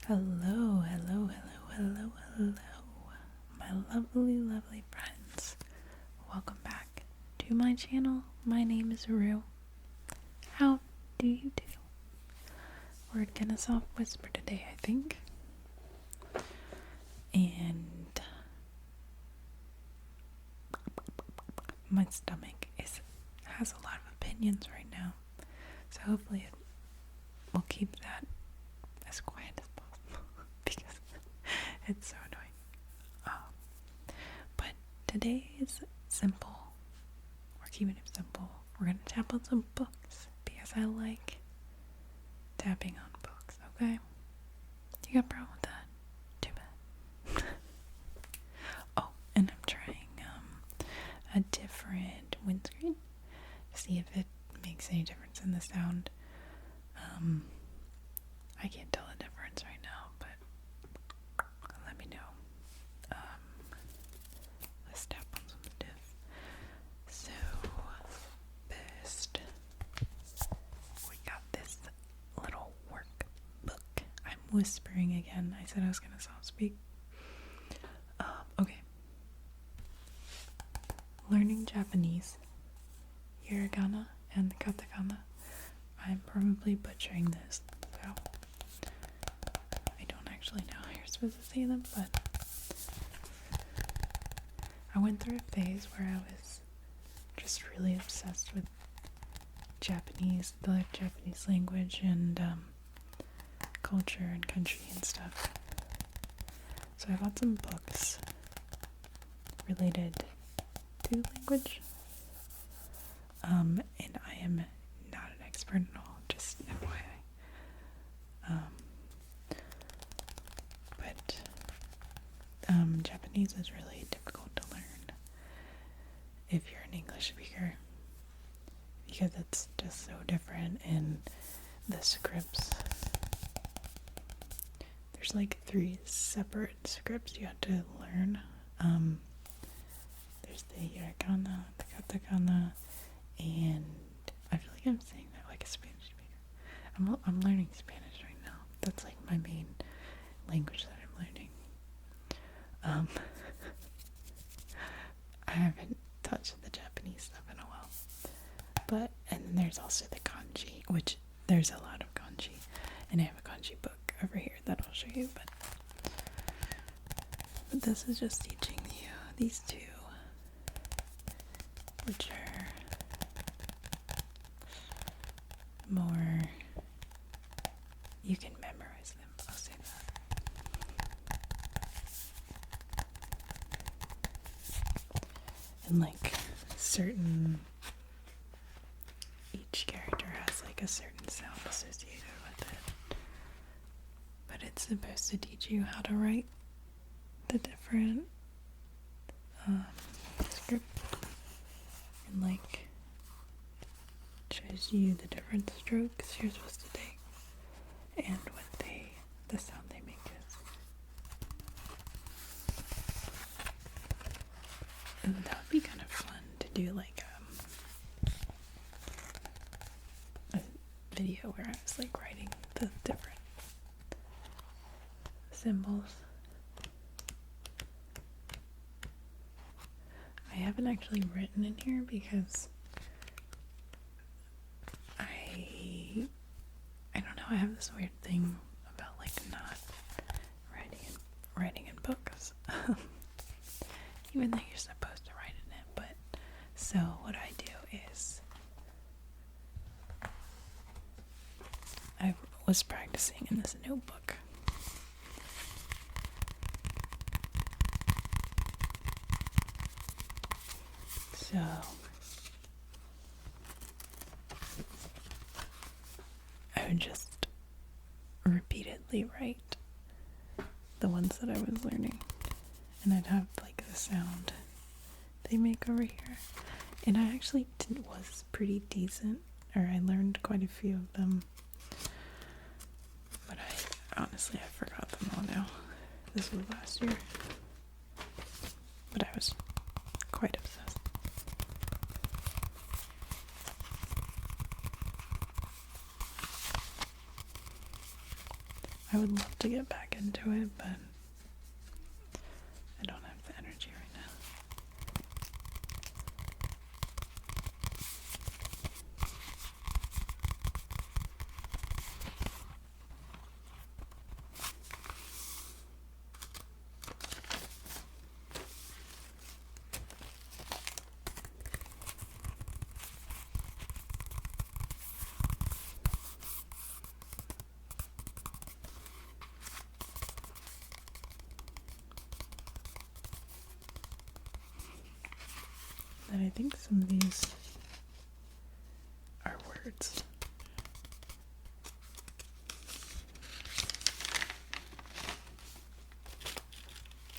Hello, hello, hello, hello, hello, my lovely, lovely friends. Welcome back to my channel. My name is Rue. How do you do? We're gonna soft whisper today, I think. And my stomach has a lot of opinions right now. So hopefully it will keep that as quiet as possible because it's so annoying. But today is simple. We're keeping it simple. We're gonna tap on some books because I like tapping on books, okay? You got a problem with that? Too bad. Oh, and I'm trying a different windscreen to see if it makes any difference in the sound. I can't tell the difference right now, but let me know. Let's tap on some stuff. So, first, we got this little workbook. I'm whispering again. I said I was gonna soft speak. Okay. Learning Japanese. Hiragana and katakana. I'm probably butchering this, so I don't actually know how you're supposed to say them, but I went through a phase where I was just really obsessed with Japanese, the Japanese language and culture and country and stuff. So I bought some books related to language. And I am not an expert at all, just FYI. But Japanese is really difficult to learn if you're an English speaker because it's just so different in the scripts. There's like 3 separate scripts you have to learn. There's the hiragana, the katakana, and I feel like I'm saying that like a Spanish speaker. I'm learning Spanish right now. That's like my main language that I'm learning. I haven't touched the Japanese stuff in a while. And then there's also the kanji, which there's a lot of kanji. And I have a kanji book over here that I'll show you, but this is just teaching you these 2, which are more, you can memorize them, I'll say that. And like each character has like a certain sound associated with it. But it's supposed to teach you how to write the different script and like shows you the different strokes you're supposed to take and what the sound they make is. And that would be kind of fun to do like a video where I was like writing the different symbols. I haven't actually written in here because I don't know, I have this weird thing about like not writing in books. Even though you're supposed to write in it, but so what I do is I was practicing in this notebook. So I would just repeatedly write the ones that I was learning, and I'd have like the sound they make over here, and I actually was pretty decent, or I learned quite a few of them, but honestly I forgot them all now. This was last year, but I was quite obsessed. I I would love to get back into it, but I don't have the energy right now. And I think some of these are words.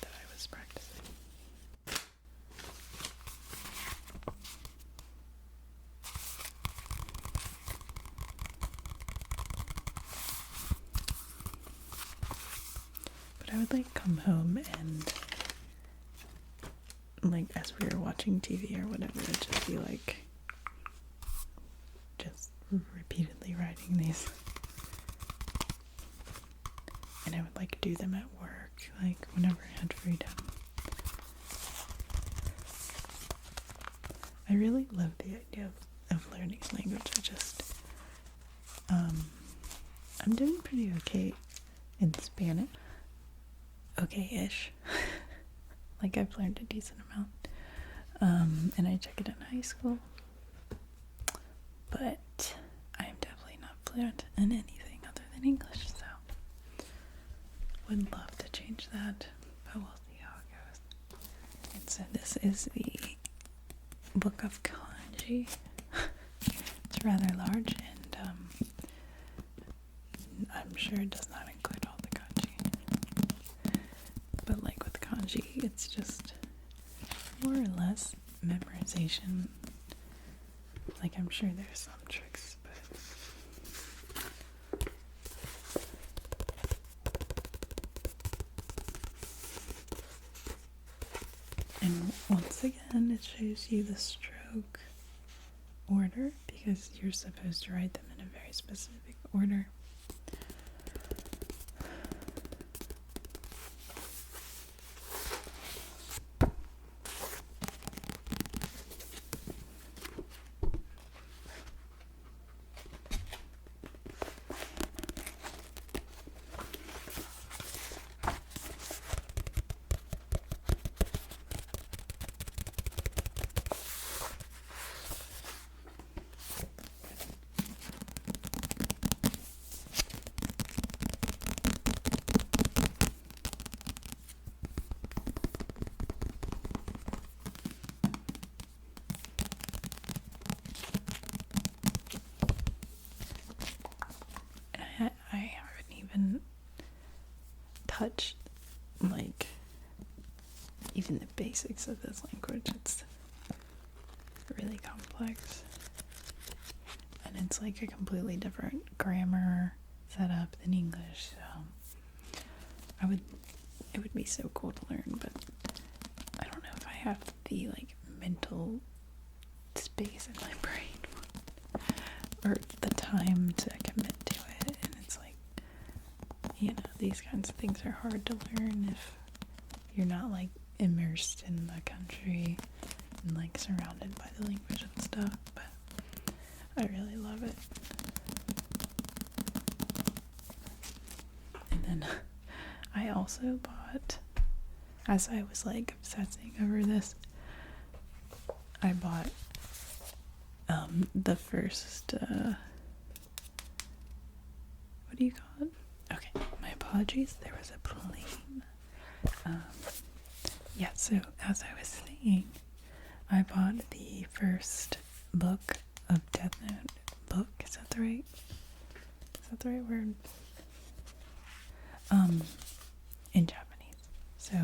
That I was practicing. But I would like come home and like as we were watching TV or whatever, it'd just be like just repeatedly writing these. And I would like do them at work, like whenever I had freedom. I really love the idea of learning a language. I just I'm doing pretty okay in Spanish. Okay-ish. Like I've learned a decent amount. And I took it in high school. But I am definitely not fluent in anything other than English, so would love to change that, but we'll see how it goes. And so this is the book of kanji. It's rather large, and I'm sure it does not include all the kanji. But like with kanji, it's just more or less memorization. Like I'm sure there's some tricks, but and once again it shows you the stroke order because you're supposed to write them in a very specific order. I haven't even touched like even the basics of this language. It's really complex, and it's like a completely different grammar setup than English, so it would be so cool to learn, but I don't know if I have the like mental space in my brain or the time to commit to it. And it's like, you know, these kinds of things are hard to learn if you're not like immersed in the country and like surrounded by the language and stuff. But I really love it. And then I also bought, as I was like obsessing over this, I bought the first what do you call it? Okay, my apologies, there was a plane. Yeah, so as I was saying, I bought the first book of Death Note book. Is that the right word? In Japanese. So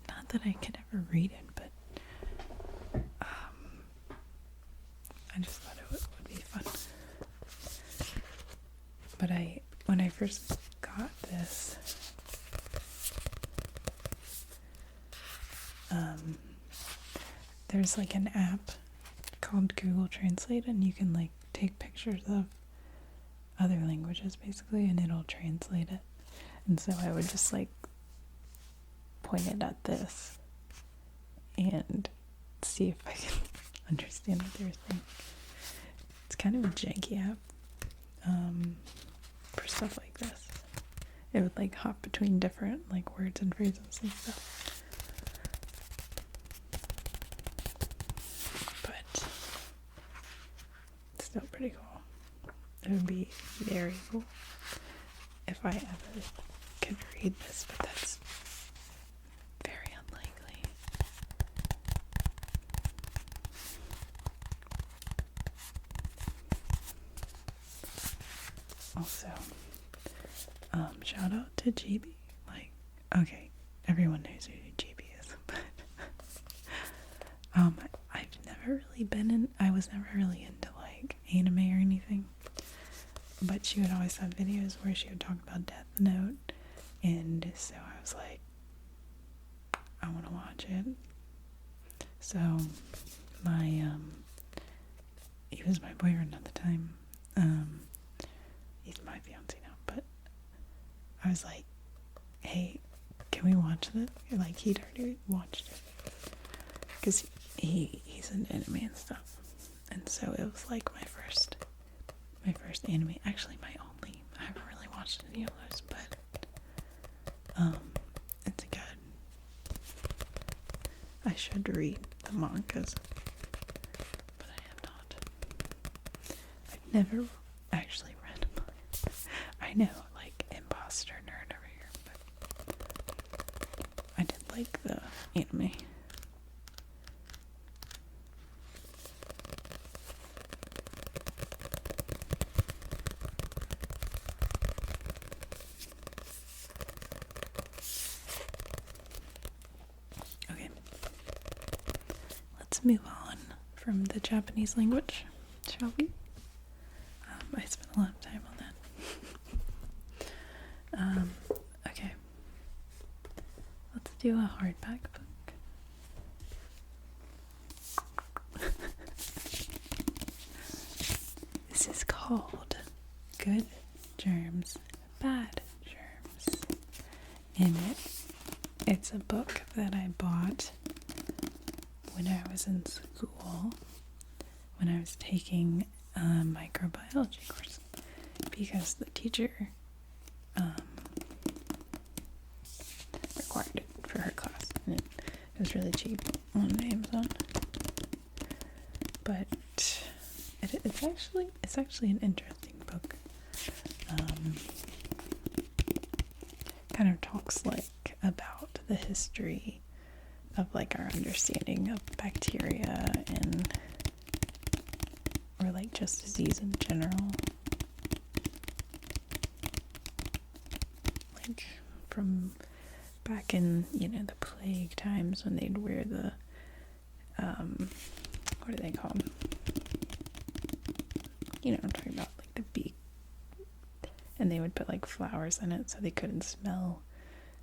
not that I could ever read it, but I just thought it would be fun. But when I first got this, there's like an app called Google Translate, and you can like take pictures of other languages basically, and it'll translate it. And so I would just like point it at this and see if I can understand what they're saying. It's kind of a janky app for stuff like this. It would like hop between different like words and phrases and stuff. But still pretty cool. It would be very cool if I ever could read this, but that's very unlikely. Also, shout out to GB. Like, okay, everyone knows who GB is, but I've never really I was never really into like anime or anything. But she would always have videos where she would talk about Death Note, and so I was like, I want to watch it. So my he was my boyfriend at the time. He's my fiance now, but I was like, hey, can we watch this? Like, he'd already watched it because he's into anime and stuff, and so it was like my first anime, actually my only. I haven't really watched any of those, but it's good. I should read the mangas, but I have not. I've never actually read a manga. I know, like, imposter nerd over here, but I did like the anime. Move on from the Japanese language, shall we? I spent a lot of time on that. Okay. Let's do a hardback book. This is called Good Germs, Bad Germs. And it's a book that I bought when I was in school, when I was taking a microbiology course, because the teacher required it for her class, and it was really cheap on Amazon. But it's actually an interesting book. Kind of talks like about the history of like our understanding of bacteria or like just disease in general. Like from back in, the plague times when they'd wear the, what do they call them? I'm talking about like the beak. And they would put like flowers in it so they couldn't smell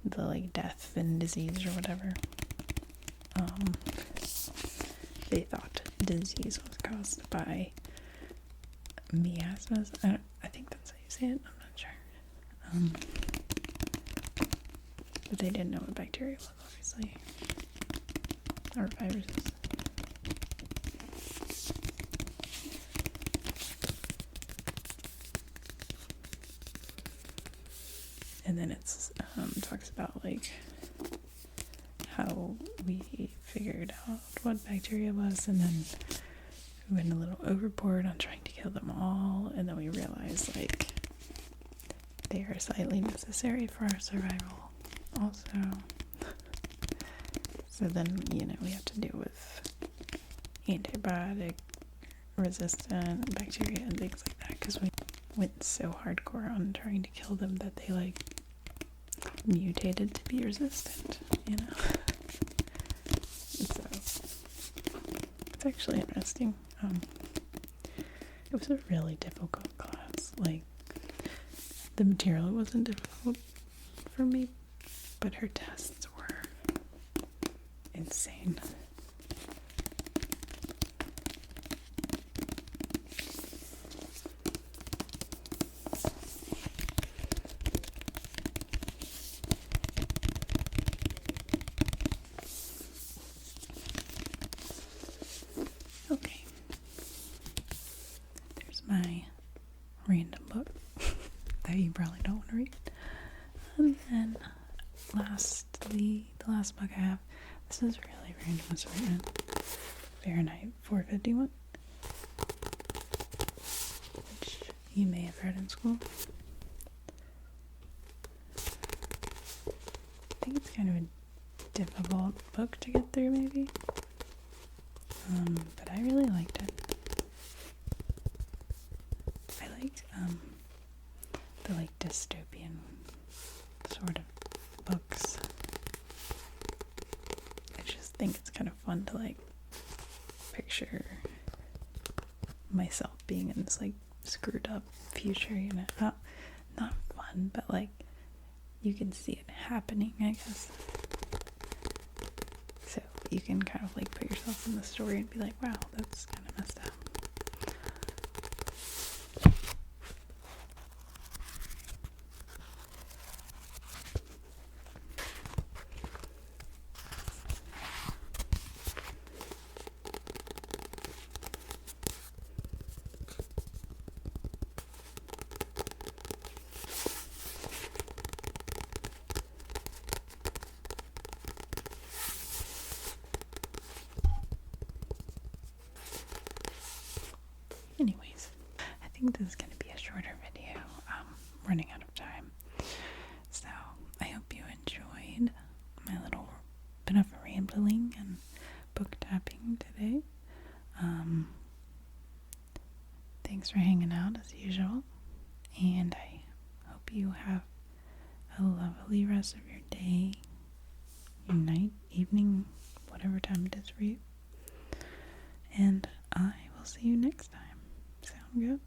the like death and disease or whatever. They thought disease was caused by miasmas. I think that's how you say it. I'm not sure. But they didn't know what bacteria was, obviously. Or viruses. And then it's talks about like how we figured out what bacteria was, and then we went a little overboard on trying to kill them all, and then we realized like they are slightly necessary for our survival also. So then we have to deal with antibiotic resistant bacteria and things like that, because we went so hardcore on trying to kill them that they like mutated to be resistant, So it's actually interesting. It was a really difficult class. Like, the material wasn't difficult for me, but her tests were insane. then lastly, the last book I have, this is really random assortment. Fahrenheit 451, which you may have read in school. I think it's kind of a difficult book to get through, maybe. But I really liked it. I like the dystopian sort of books. I just think it's kind of fun to picture myself being in this screwed up future, not fun, but you can see it happening, I guess. So you can kind of put yourself in the story and be like, wow, that's kind of messed up. Anyways, I think this is going to be a shorter video. Running out of time. So, I hope you enjoyed my little bit of rambling and book tapping today. Thanks for hanging out as usual. And I hope you have a lovely rest of your day, your night, evening, whatever time it is for you. And I will see you next time. Sound good?